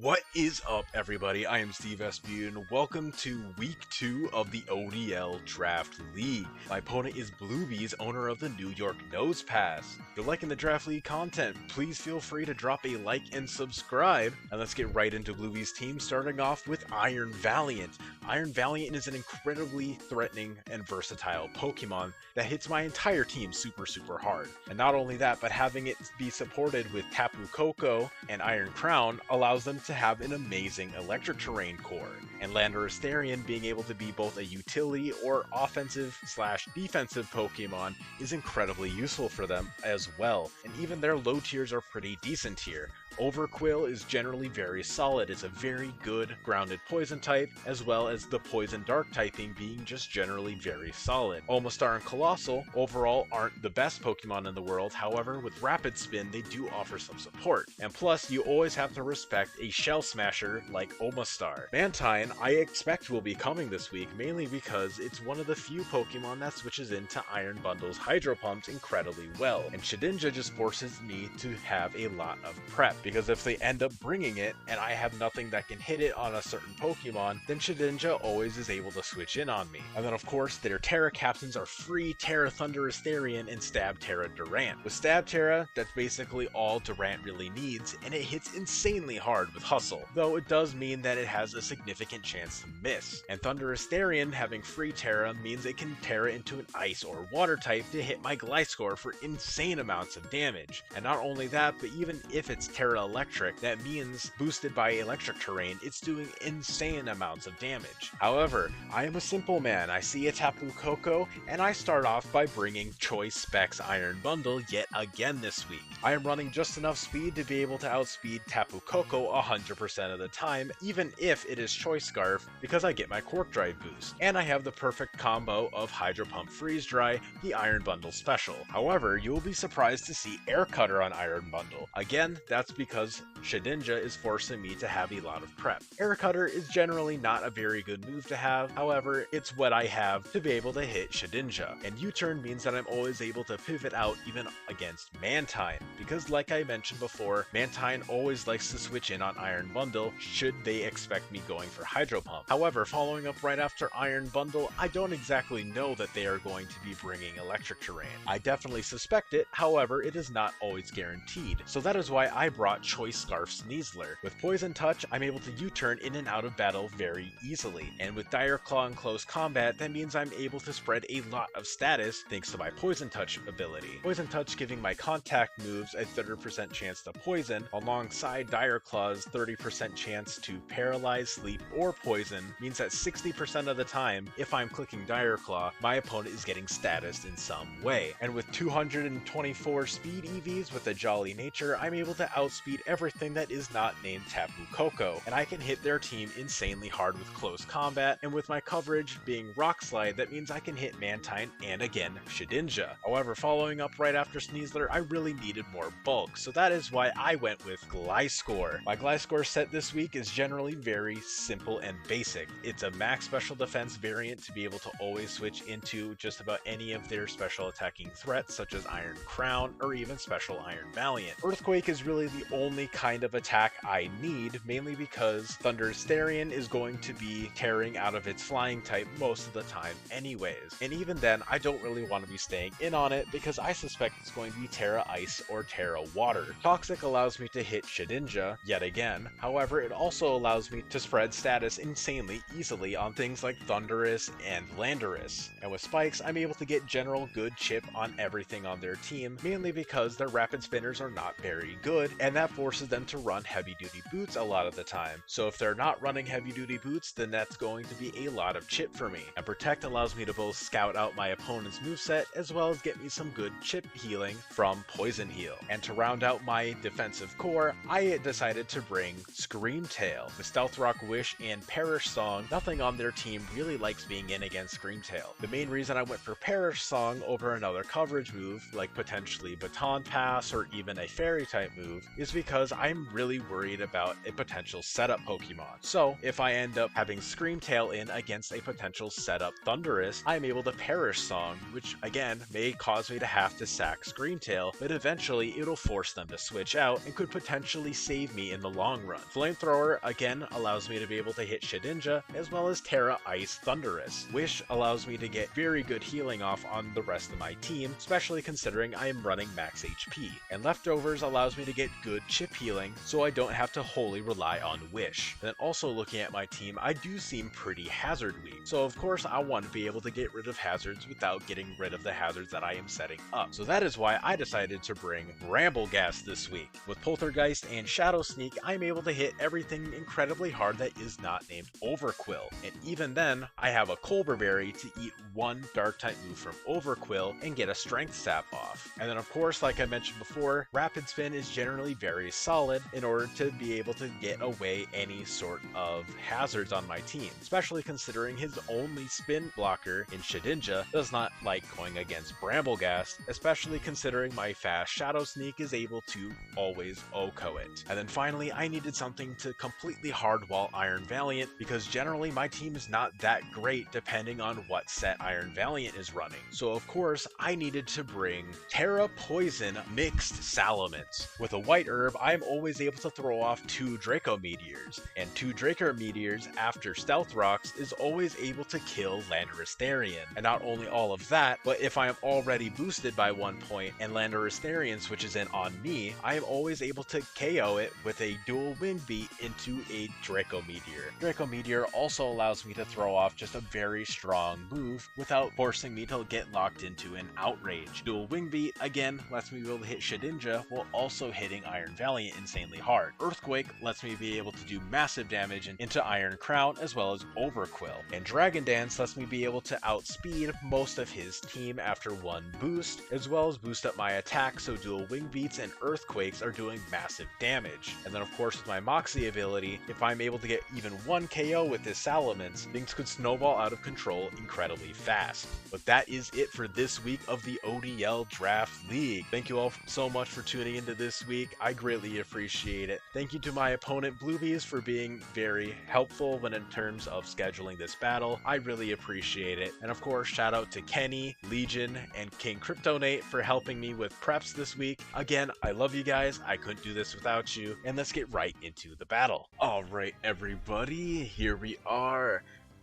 What is up, everybody? I am Steve SB, and welcome to Week 2 of the ODL Draft League. My opponent is Blouby's owner of the New York Nosepass. If you're liking the Draft League content, please feel free to drop a like and subscribe. And let's get right into Blouby's team, starting off with Iron Valiant. Iron Valiant is an incredibly threatening and versatile Pokemon that hits my entire team super hard. And not only that, but having it be supported with Tapu Koko and Iron Crown allows them to have an amazing electric terrain core, and Landorus being able to be both a utility or offensive/defensive Pokemon is incredibly useful for them as well, and even their low tiers are pretty decent here. Overquill is generally very solid. It's a very good grounded poison type, as well as the poison dark typing being just generally very solid. Omastar and Colossal overall aren't the best Pokemon in the world, however with Rapid Spin they do offer some support. And plus you always have to respect a Shell Smasher like Omastar. Mantine I expect will be coming this week, mainly because it's one of the few Pokemon that switches into Iron Bundle's Hydro Pumps incredibly well, and Shedinja just forces me to have a lot of prep, because if they end up bringing it and I have nothing that can hit it on a certain Pokemon, then Shedinja always is able to switch in on me. And then of course their Terra captains are Free Terra Thundurus Therian and Stab Terra Durant. With Stab Terra, that's basically all Durant really needs, and it hits insanely hard with Hustle, though it does mean that it has a significant chance to miss. And Thundurus Therian having Free Terra means it can Terra into an Ice or Water type to hit my Gliscor for insane amounts of damage. And not only that, but even if it's Terra Electric, that means boosted by electric terrain, it's doing insane amounts of damage. However, I am a simple man. I see a Tapu Koko, and I start off by bringing Choice Specs Iron Bundle yet again this week. I am running just enough speed to be able to outspeed Tapu Koko 100% of the time, even if it is Choice Scarf, because I get my Quark Drive boost. And I have the perfect combo of Hydro Pump Freeze Dry, the Iron Bundle special. However, you will be surprised to see Air Cutter on Iron Bundle. Again, that's because Shedinja is forcing me to have a lot of prep. Air Cutter is generally not a very good move to have, however, it's what I have to be able to hit Shedinja. And U-turn means that I'm always able to pivot out even against Mantine, because like I mentioned before, Mantine always likes to switch in on Iron Bundle should they expect me going for Hydro Pump. However, following up right after Iron Bundle, I don't exactly know that they are going to be bringing electric terrain. I definitely suspect it, however, it is not always guaranteed. So that is why I brought Choice Scarf Sneasler. With Poison Touch, I'm able to U-turn in and out of battle very easily, and with Dire Claw in close combat, that means I'm able to spread a lot of status thanks to my Poison Touch ability. Poison Touch giving my contact moves a 30% chance to poison, alongside Dire Claw's 30% chance to paralyze, sleep, or poison, means that 60% of the time, if I'm clicking Dire Claw, my opponent is getting status in some way. And with 224 speed EVs with a Jolly Nature, I'm able to outspeed everything that is not named Tapu Koko, and I can hit their team insanely hard with close combat, and with my coverage being Rock Slide, that means I can hit Mantine and again Shedinja. However, following up right after Sneasler, I really needed more bulk, so that is why I went with Gliscor. My Gliscor set this week is generally very simple and basic. It's a max special defense variant to be able to always switch into just about any of their special attacking threats, such as Iron Crown or even Special Iron Valiant. Earthquake is really the only kind of attack I need, mainly because Thundurus Therian is going to be tearing out of its flying type most of the time anyways. And even then, I don't really want to be staying in on it because I suspect it's going to be Terra Ice or Terra Water. Toxic allows me to hit Shedinja yet again, however it also allows me to spread status insanely easily on things like Thundurus and Landorus. And with Spikes, I'm able to get general good chip on everything on their team, mainly because their Rapid Spinners are not very good, and that forces them to run heavy duty boots a lot of the time. So if they're not running heavy duty boots, then that's going to be a lot of chip for me. And Protect allows me to both scout out my opponent's moveset as well as get me some good chip healing from Poison Heal. And to round out my defensive core, I decided to bring Scream Tail. With Stealth Rock Wish and Perish Song, nothing on their team really likes being in against Scream Tail. The main reason I went for Perish Song over another coverage move, like potentially Baton Pass or even a Fairy type move, is because I'm really worried about a potential setup Pokemon. So if I end up having Scream Tail in against a potential setup Thundurus, I'm able to Perish Song, which again may cause me to have to sack Scream Tail, but eventually it'll force them to switch out and could potentially save me in the long long run. Flamethrower, again, allows me to be able to hit Shedinja, as well as Terra Ice Thunderous. Wish allows me to get very good healing off on the rest of my team, especially considering I am running max HP. And Leftovers allows me to get good chip healing, so I don't have to wholly rely on Wish. And then also looking at my team, I do seem pretty hazard weak, so of course I want to be able to get rid of hazards without getting rid of the hazards that I am setting up. So that is why I decided to bring Brambleghast this week. With Poltergeist and Shadow Sneak, I'm able to hit everything incredibly hard that is not named Overquill. And even then, I have a Colbur Berry to eat one dark type move from Overquill and get a Strength Sap off. And then of course, like I mentioned before, Rapid Spin is generally very solid in order to be able to get away any sort of hazards on my team, especially considering his only spin blocker in Shedinja does not like going against Brambleghast, especially considering my fast Shadow Sneak is able to always OHKO it. And then finally, I needed something to completely hardwall Iron Valiant, because generally my team is not that great depending on what set Iron Valiant is running. So of course, I needed to bring Terra Poison Mixed Salamence. With a white herb, I'm always able to throw off 2 Draco Meteors, and 2 Draco Meteors after Stealth Rocks is always able to kill Landorusterian. And not only all of that, but if I am already boosted by 1 point and Landorusterian switches in on me, I am always able to KO it with a dual wing beat into a Draco Meteor. Draco Meteor also allows me to throw off just a very strong move without forcing me to get locked into an outrage. Dual wing beat again lets me be able to hit Shedinja while also hitting Iron Valiant insanely hard. Earthquake lets me be able to do massive damage into Iron Crown as well as Overquill. And Dragon Dance lets me be able to outspeed most of his team after 1 boost, as well as boost up my attack so dual wing beats and earthquakes are doing massive damage. And then of course with my Moxie ability, if I'm able to get even 1 KO with this Salamence, things could snowball out of control incredibly fast. But that is it for this week of the ODL Draft League. Thank you all so much for tuning into this week. I greatly appreciate it. Thank you to my opponent Bloubies for being very helpful when in terms of scheduling this battle. I really appreciate it. And of course, shout out to Kenny, Legion, and King Kryptonate for helping me with preps this week. Again, I love you guys. I couldn't do this without you. And let's get right into the battle. All right, everybody, here we are.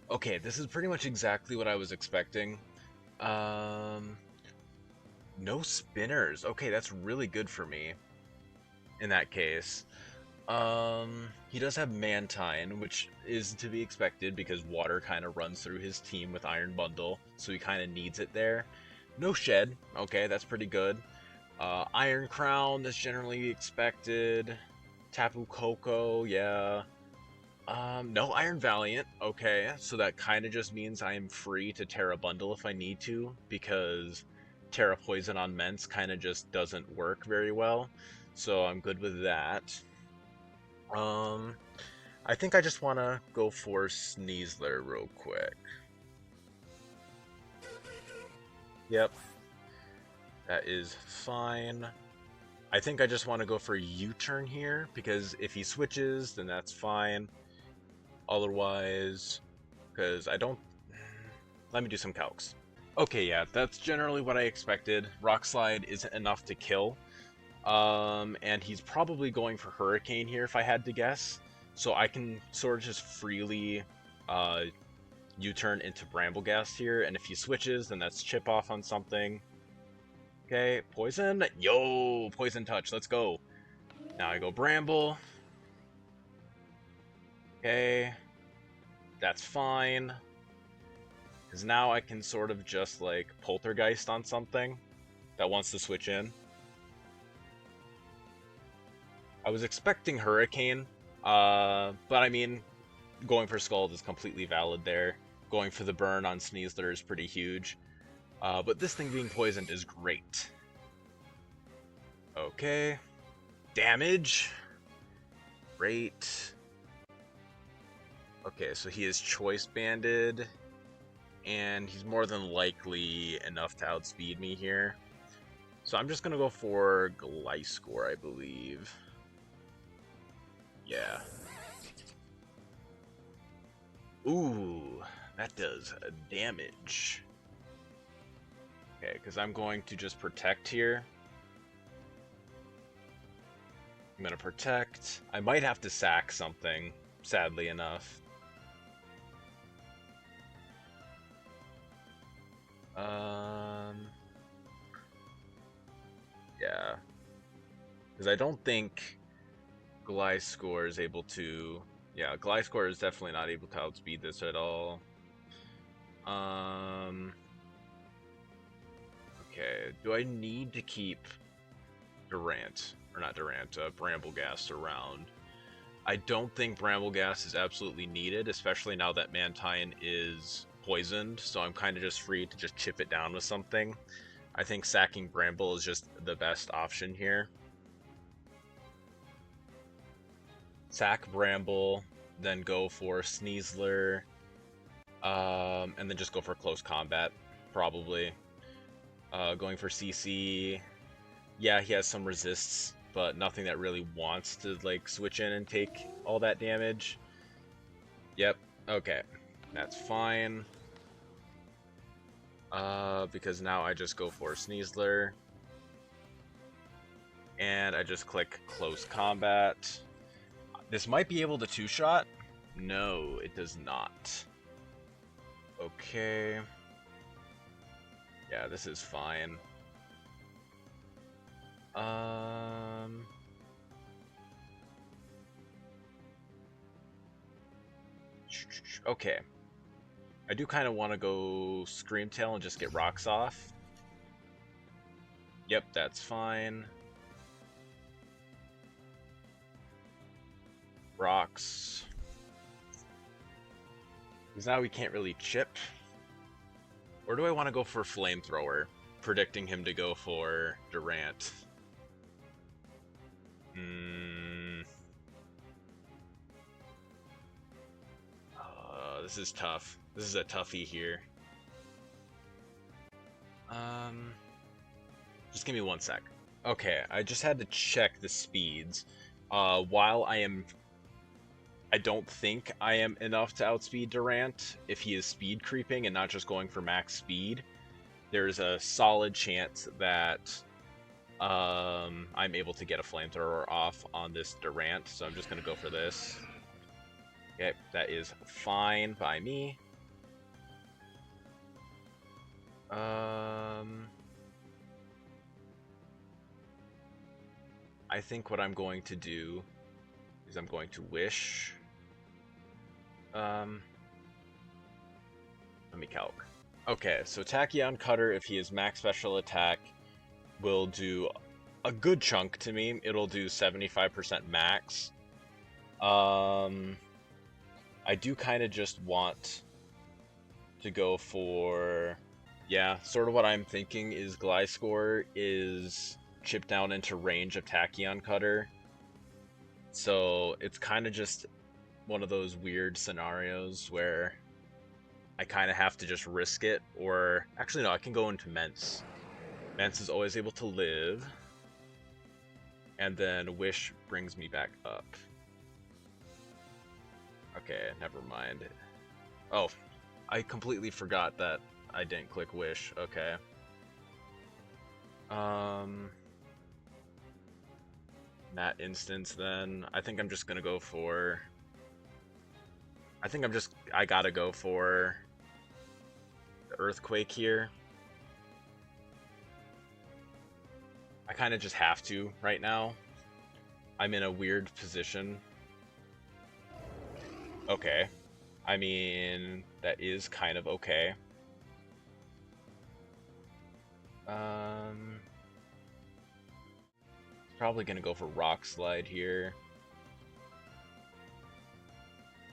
Okay, this is pretty much exactly what I was expecting. No spinners. Okay, that's really good for me in that case. He does have Mantine, which is to be expected because water kind of runs through his team with Iron Bundle, so he kind of needs it there. No Shed. Okay, that's pretty good. Iron Crown, that's generally expected. Tapu Koko, yeah. No Iron Valiant. Okay, so that kind of just means I am free to Terra Bundle if I need to, because Terra Poison on Mence kind of just doesn't work very well. So I'm good with that. I think I just want to go for Sneasler real quick. Yep. That is fine. I think I just want to go for U-turn here, because if he switches, then that's fine. Otherwise, because I don't... Let me do some calcs. Okay, yeah, that's generally what I expected. Rock Slide isn't enough to kill. And he's probably going for Hurricane here if I had to guess. So I can sort of just freely U-turn into Brambleghast here. And if he switches, then that's chip off on something. Okay, Poison. Yo, Poison Touch, let's go. Now I go Bramble. Okay, that's fine. Because now I can sort of just like Poltergeist on something that wants to switch in. I was expecting Hurricane, but I mean, going for Scald is completely valid there. Going for the burn on Sneasler is pretty huge. But this thing being poisoned is great. Okay. Damage. Great. Okay, so he is Choice Banded. And he's more than likely enough to outspeed me here. So I'm just going to go for Gliscor, I believe. Yeah. Ooh, that does damage. Okay, because I'm going to just protect here. I'm gonna protect. I might have to sack something, sadly enough. Yeah. Because I don't think Gliscor is able to... Yeah, Gliscor is definitely not able to outspeed this at all. Okay, do I need to keep Durant, or not Durant, Brambleghast around? I don't think Brambleghast is absolutely needed, especially now that Mantine is poisoned, so I'm kind of just free to just chip it down with something. I think sacking Bramble is just the best option here. Sack Bramble, then go for Sneasler, and then just go for close combat, probably. Going for CC, yeah, he has some resists, but nothing that really wants to like switch in and take all that damage. Yep, okay, that's fine. Because now I just go for Sneasler, and I just click close combat. This might be able to two-shot. No, it does not. Okay. Yeah, this is fine. Okay. I do kind of want to go Screamtail and just get rocks off. Yep, that's fine. Rocks. Because now we can't really chip. Or do I want to go for Flamethrower, predicting him to go for Durant? This is tough. This is a toughie here. Just give me 1 sec. Okay, I just had to check the speeds. While I don't think I am enough to outspeed Durant if he is speed creeping and not just going for max speed. There's a solid chance that I'm able to get a Flamethrower off on this Durant, so I'm just going to go for this. Okay, that is fine by me. I think what I'm going to do is I'm going to wish. Let me calc. Okay, so Tachyon Cutter, if he is max special attack, will do a good chunk to me. It'll do 75% max. I do kind of just want to go for, yeah, sort of what I'm thinking is Gliscor is chip down into range of Tachyon Cutter. So it's kind of just one of those weird scenarios where I kind of have to just risk it, or actually no, I can go into Mence. Mence is always able to live, and then Wish brings me back up. Okay, never mind. Oh, I completely forgot that I didn't click Wish. Okay. In that instance, then I think I'm just gonna go for. I gotta go for the Earthquake here. I kind of just have to right now. I'm in a weird position. Okay. I mean, that is kind of okay. Probably gonna go for Rock Slide here.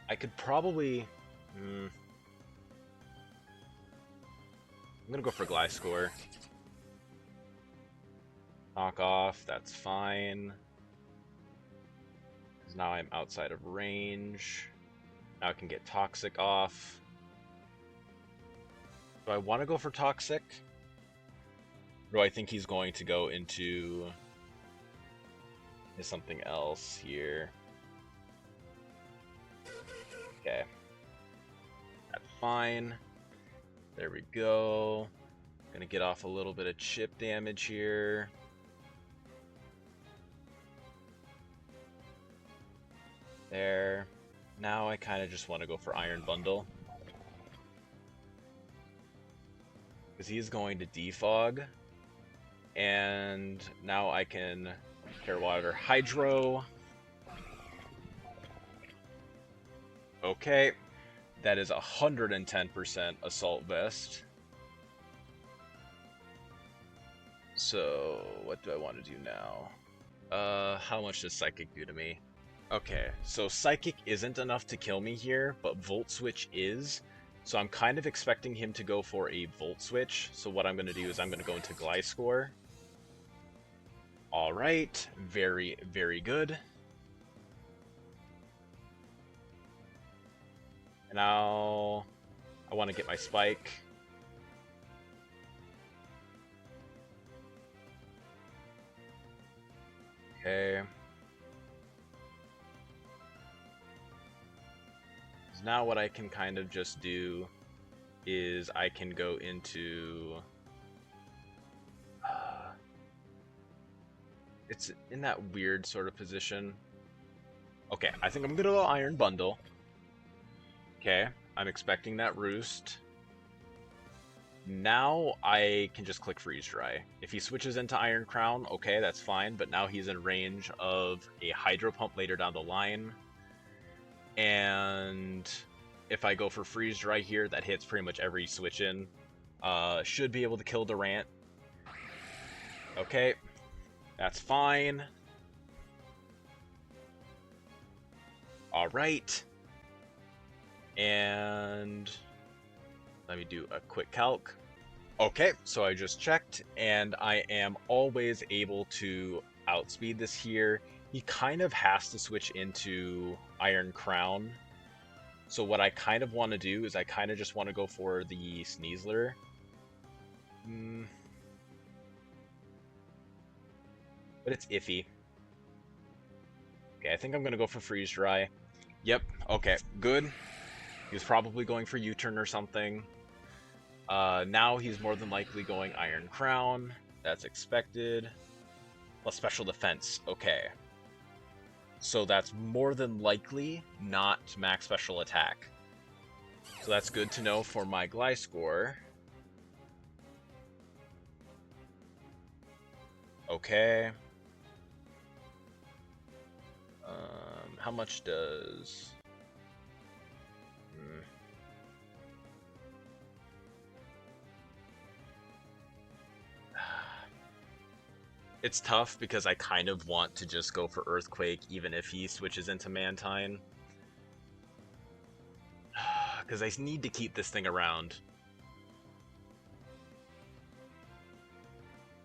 I could probably... I'm gonna go for Gliscor. Knock off, that's fine. Because now I'm outside of range. Now I can get Toxic off. Do I want to go for Toxic? Or do I think he's going to go into something else here? Okay. That's fine. There we go. Gonna get off a little bit of chip damage here. There. Now I kind of just want to go for Iron Bundle. Because he's going to defog. And now I can Care Water Hydro. Okay. That is 110% Assault Vest. So, what do I want to do now? How much does Psychic do to me? Okay, so Psychic isn't enough to kill me here, but Volt Switch is. So I'm kind of expecting him to go for a Volt Switch. So what I'm going to do is I'm going to go into Gliscor. Alright, very, very good. And now I want to get my Spike. Okay. Now what I can kind of just do is I can go into... it's in that weird sort of position. Okay, I think I'm going to go Iron Bundle. Okay, I'm expecting that Roost. Now I can just click Freeze Dry. If he switches into Iron Crown, okay, that's fine, but now he's in range of a Hydro Pump later down the line. And if I go for Freeze Dry here, that hits pretty much every switch in. Should be able to kill Durant. Okay, that's fine. Alright. And let me do a quick calc. Okay, so I just checked, and I am always able to outspeed this here. He kind of has to switch into Iron Crown. So what I kind of want to do is I kind of just want to go for the Sneasler. But it's iffy. Okay, I think I'm going to go for Freeze Dry. Yep, okay, good. He was probably going for U-turn or something. Now he's more than likely going Iron Crown. That's expected. Plus Special Defense, okay. So that's more than likely not max special attack. So that's good to know for my Gliscor. Okay. How much does... It's tough because I kind of want to just go for Earthquake even if he switches into Mantine. Because I need to keep this thing around.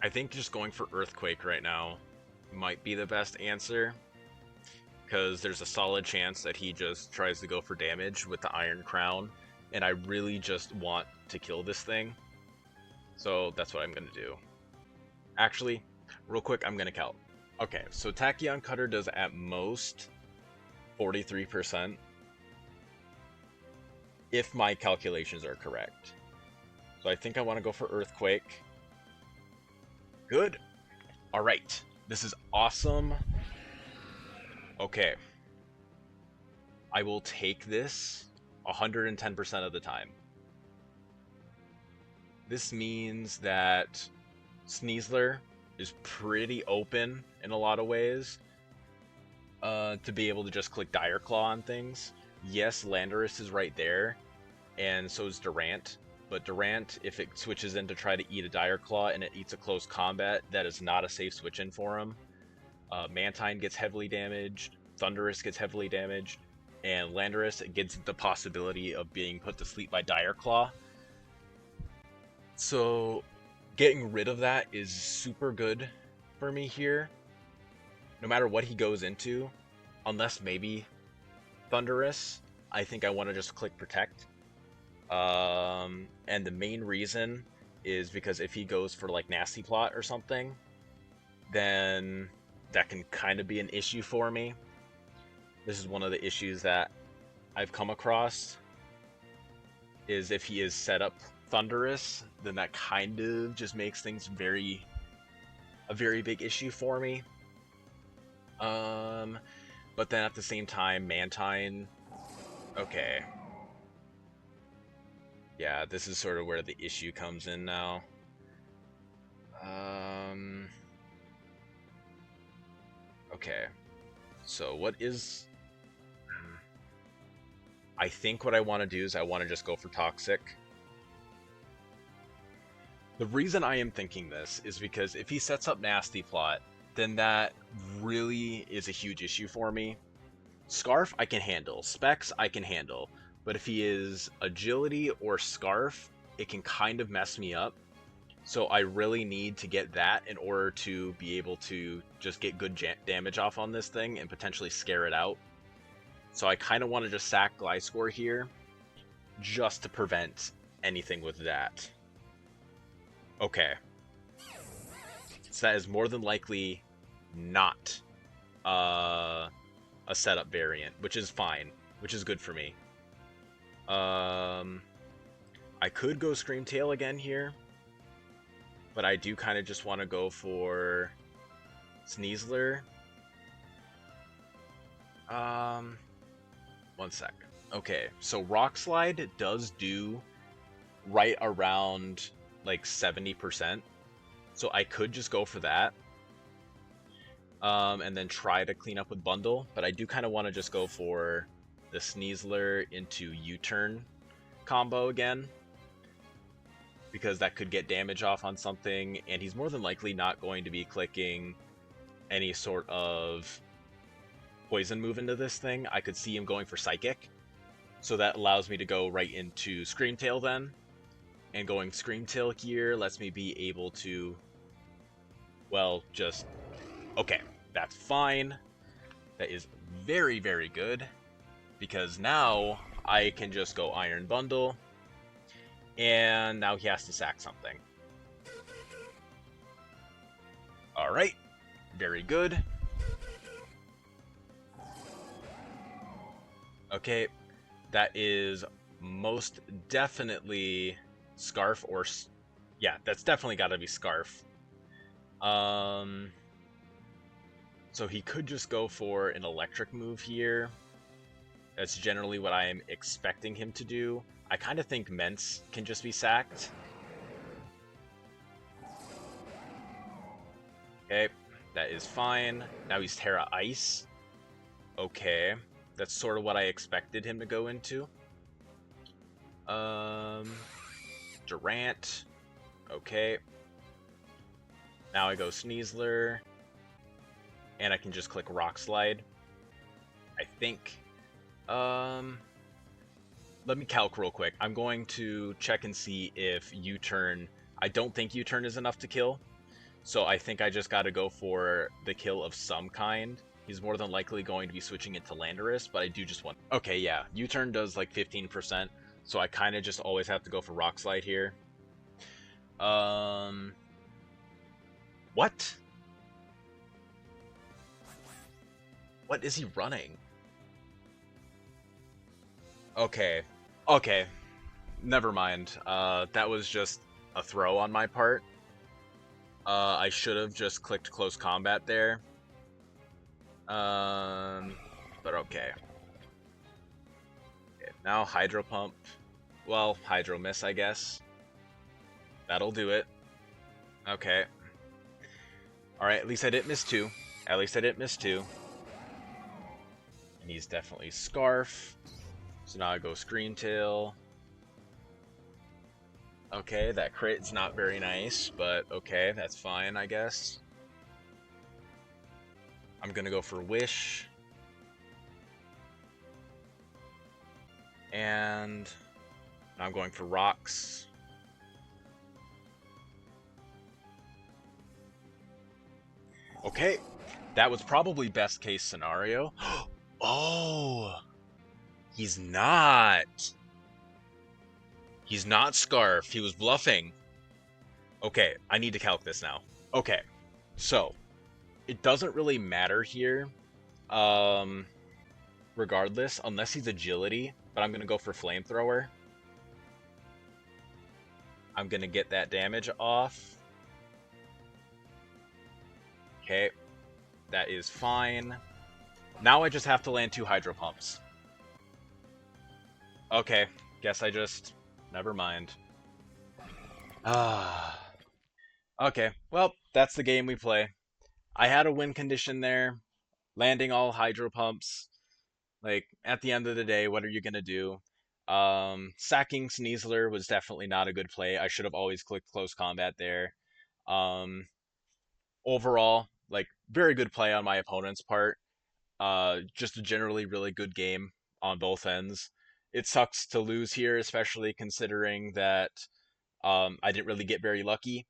I think just going for Earthquake right now might be the best answer. Because there's a solid chance that he just tries to go for damage with the Iron Crown. And I really just want to kill this thing. So that's what I'm going to do. Actually, real quick, I'm going to count. Okay, so Tachyon Cutter does at most 43%. If my calculations are correct. So I think I want to go for Earthquake. Good. Alright, this is awesome. Okay. I will take this 110% of the time. This means that Sneasler is pretty open in a lot of ways to be able to just click Dire Claw on things. Yes, Landorus is right there, and so is Durant. But Durant, if it switches in to try to eat a Dire Claw and it eats a close combat, that is not a safe switch in for him. Mantine gets heavily damaged, Thundurus gets heavily damaged, and Landorus gets the possibility of being put to sleep by Dire Claw. So getting rid of that is super good for me here. No matter what he goes into, unless maybe Thundurus, I think I want to just click Protect. And the main reason is because if he goes for like Nasty Plot or something, then that can kind of be an issue for me. This is one of the issues that I've come across, is if he is set up Thundurus, then that kind of just makes things a very big issue for me. But but then at the same time, Mantine... Okay. Yeah, this is sort of where the issue comes in now. Okay. So what is... I think what I want to do is I want to just go for Toxic. The reason I am thinking this is because if he sets up Nasty Plot, then that really is a huge issue for me. Scarf I can handle, Specs I can handle, but if he is Agility or Scarf, it can kind of mess me up. So I really need to get that in order to be able to just get good damage off on this thing and potentially scare it out. So I kind of want to just sack Gliscor here, just to prevent anything with that. Okay. So that is more than likely not a setup variant, which is fine, which is good for me. I could go Scream Tail again here, but I do kind of just want to go for Sneasler. One sec. Okay, so Rock Slide does do right around like 70%, so I could just go for that. And then try to clean up with Bundle, but I do kind of want to just go for the Sneasler into U-turn combo again, because that could get damage off on something, and he's more than likely not going to be clicking any sort of poison move into this thing. I could see him going for Psychic, so that allows me to go right into Scream Tail then, and going Scream Tail here lets me be able to, well, just... Okay, that's fine. That is very, very good, because now I can just go Iron Bundle, and now he has to sack something. Alright, very good. Okay, that is most definitely Scarf or... Yeah, that's definitely got to be Scarf. So he could just go for an electric move here. That's generally what I am expecting him to do. I kind of think Mence can just be sacked. Okay, that is fine. Now he's Terra Ice. Okay, that's sort of what I expected him to go into. Durant. Okay. Now I go Sneasler. And I can just click Rock Slide, I think. Let me calc real quick. I'm going to check and see if U-turn... I don't think U-turn is enough to kill. So I think I just got to go for the kill of some kind. He's more than likely going to be switching into Landorus, but I do just want... Okay, yeah. U-turn does like 15%. So I kind of just always have to go for Rock Slide here. What? What is he running? Okay. Okay. Never mind. That was just a throw on my part. I should have just clicked Close Combat there. But okay. Now Hydro Pump. Well, Hydro Miss, I guess. That'll do it. Okay. Alright, at least I didn't miss two. At least I didn't miss two. And he's definitely Scarf. So now I go Scream Tail. Okay, that crit's not very nice, but okay, that's fine, I guess. I'm gonna go for Wish. And now I'm going for Rocks. Okay, that was probably best case scenario. Oh, he's not. He's not Scarf. He was bluffing. Okay, I need to calc this now. Okay, so it doesn't really matter here, regardless, unless he's Agility, but I'm going to go for Flamethrower. I'm going to get that damage off. Okay, that is fine. Now I just have to land 2 Hydro Pumps. Okay, guess I just... Never mind. Ah. Okay, well, that's the game we play. I had a win condition there, landing all Hydro Pumps. Like, at the end of the day, what are you gonna do? Sacking Sneasler was definitely not a good play. I should have always clicked close combat there. Um, Overall, like, very good play on my opponent's part. Just a generally really good game on both ends. It sucks to lose here, especially considering that I didn't really get very lucky,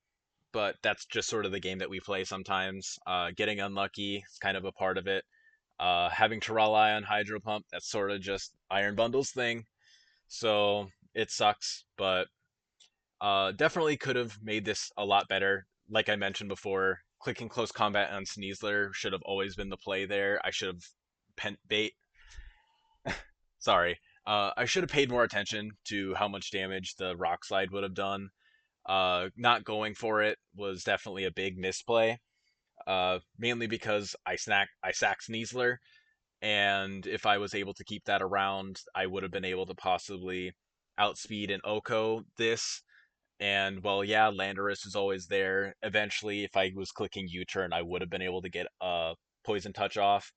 but that's just sort of the game that we play sometimes. Getting unlucky is kind of a part of it. Having to rely on Hydro Pump, that's sort of just Iron Bundle's thing. So it sucks, but definitely could have made this a lot better. Like I mentioned before, clicking close combat on Sneasler should have always been the play there. I should have pent bait. Sorry. I should have paid more attention to how much damage the rock slide would have done. Not going for it was definitely a big misplay. Mainly because I sacked Sneasler, and if I was able to keep that around, I would have been able to possibly outspeed an Oko this. And well, yeah, Landorus is always there. Eventually, if I was clicking U-turn, I would have been able to get a poison touch off.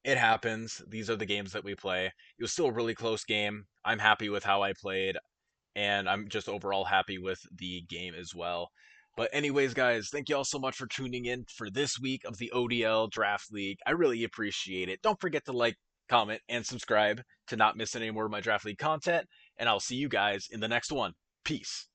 It happens. These are the games that we play. It was still a really close game. I'm happy with how I played, and I'm just overall happy with the game as well. But anyways, guys, thank you all so much for tuning in for this week of the ODL Draft League. I really appreciate it. Don't forget to like, comment, and subscribe to not miss any more of my Draft League content, and I'll see you guys in the next one. Peace.